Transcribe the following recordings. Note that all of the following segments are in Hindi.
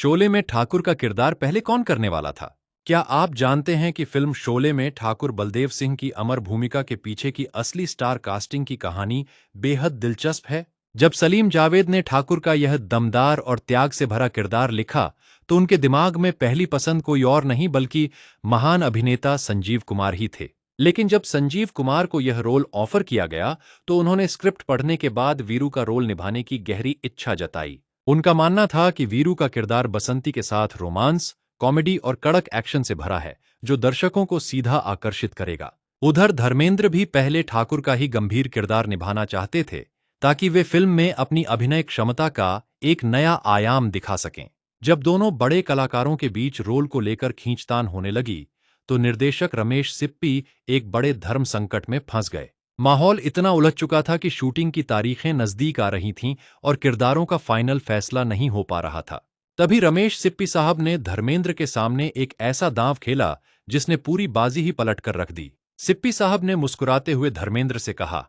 शोले में ठाकुर का किरदार पहले कौन करने वाला था? क्या आप जानते हैं कि फिल्म शोले में ठाकुर बलदेव सिंह की अमर भूमिका के पीछे की असली स्टार कास्टिंग की कहानी बेहद दिलचस्प है? जब सलीम जावेद ने ठाकुर का यह दमदार और त्याग से भरा किरदार लिखा, तो उनके दिमाग में पहली पसंद कोई और नहीं बल्कि महान अभिनेता संजीव कुमार ही थे। लेकिन जब संजीव कुमार को यह रोल ऑफर किया गया, तो उन्होंने स्क्रिप्ट पढ़ने के बाद वीरू का रोल निभाने की गहरी इच्छा जताई। उनका मानना था कि वीरू का किरदार बसंती के साथ रोमांस, कॉमेडी और कड़क एक्शन से भरा है, जो दर्शकों को सीधा आकर्षित करेगा। उधर धर्मेंद्र भी पहले ठाकुर का ही गंभीर किरदार निभाना चाहते थे, ताकि वे फिल्म में अपनी अभिनय क्षमता का एक नया आयाम दिखा सकें। जब दोनों बड़े कलाकारों के बीच रोल को लेकर खींचतान होने लगी, तो निर्देशक रमेश सिप्पी एक बड़े धर्म संकट में फंस गए। माहौल इतना उलझ चुका था कि शूटिंग की तारीखें नजदीक आ रही थीं और किरदारों का फाइनल फैसला नहीं हो पा रहा था। तभी रमेश सिप्पी साहब ने धर्मेंद्र के सामने एक ऐसा दांव खेला जिसने पूरी बाजी ही पलट कर रख दी। सिप्पी साहब ने मुस्कुराते हुए धर्मेंद्र से कहा,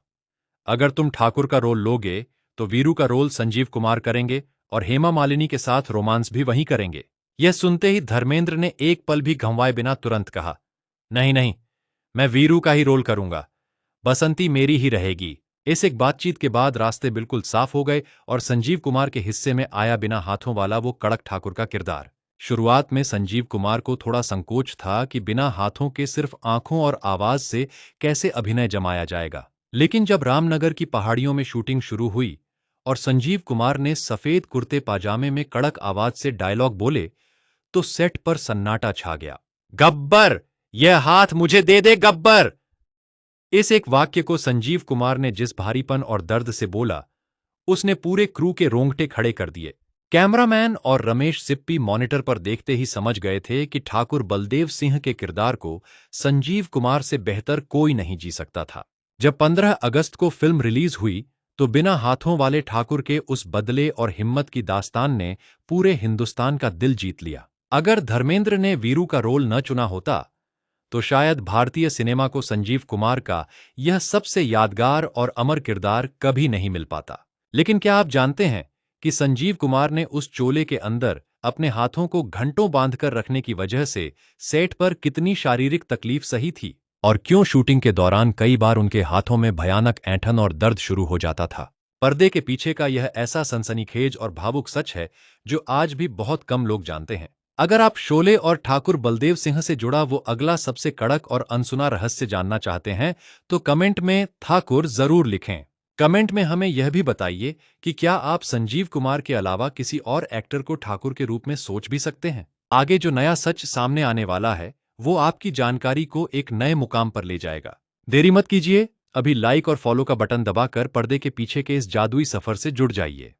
अगर तुम ठाकुर का रोल लोगे तो वीरू का रोल संजीव कुमार करेंगे और हेमा मालिनी के साथ रोमांस भी वही करेंगे। यह सुनते ही धर्मेंद्र ने एक पल भी गंवाए बिना तुरंत कहा, नहीं नहीं, मैं वीरू का ही रोल करूंगा, बसंती मेरी ही रहेगी। इस एक बातचीत के बाद रास्ते बिल्कुल साफ हो गए और संजीव कुमार के हिस्से में आया बिना हाथों वाला वो कड़क ठाकुर का किरदार। शुरुआत में संजीव कुमार को थोड़ा संकोच था कि बिना हाथों के सिर्फ आंखों और आवाज से कैसे अभिनय जमाया जाएगा। लेकिन जब रामनगर की पहाड़ियों में शूटिंग शुरू हुई और संजीव कुमार ने सफेद कुर्ते पाजामे में कड़क आवाज से डायलॉग बोले, तो सेट पर सन्नाटा छा गया। गब्बर, यह हाथ मुझे दे दे गब्बर! इस एक वाक्य को संजीव कुमार ने जिस भारीपन और दर्द से बोला, उसने पूरे क्रू के रोंगटे खड़े कर दिए। कैमरामैन और रमेश सिप्पी मॉनिटर पर देखते ही समझ गए थे कि ठाकुर बलदेव सिंह के किरदार को संजीव कुमार से बेहतर कोई नहीं जी सकता था। जब 15 अगस्त को फिल्म रिलीज हुई, तो बिना हाथों वाले ठाकुर के उस बदले और हिम्मत की दास्तान ने पूरे हिंदुस्तान का दिल जीत लिया। अगर धर्मेंद्र ने वीरू का रोल न चुना होता, तो शायद भारतीय सिनेमा को संजीव कुमार का यह सबसे यादगार और अमर किरदार कभी नहीं मिल पाता। लेकिन क्या आप जानते हैं कि संजीव कुमार ने उस चोले के अंदर अपने हाथों को घंटों बांधकर रखने की वजह से सेट पर कितनी शारीरिक तकलीफ सही थी, और क्यों शूटिंग के दौरान कई बार उनके हाथों में भयानक ऐंठन और दर्द शुरू हो जाता था। पर्दे के पीछे का यह ऐसा सनसनीखेज और भावुक सच है जो आज भी बहुत कम लोग जानते हैं। अगर आप शोले और ठाकुर बलदेव सिंह से जुड़ा वो अगला सबसे कड़क और अनसुना रहस्य जानना चाहते हैं, तो कमेंट में ठाकुर जरूर लिखें। कमेंट में हमें यह भी बताइए कि क्या आप संजीव कुमार के अलावा किसी और एक्टर को ठाकुर के रूप में सोच भी सकते हैं। आगे जो नया सच सामने आने वाला है, वो आपकी जानकारी को एक नए मुकाम पर ले जाएगा। देरी मत कीजिए, अभी लाइक और फॉलो का बटन दबाकर पर्दे के पीछे के इस जादुई सफर से जुड़ जाइए।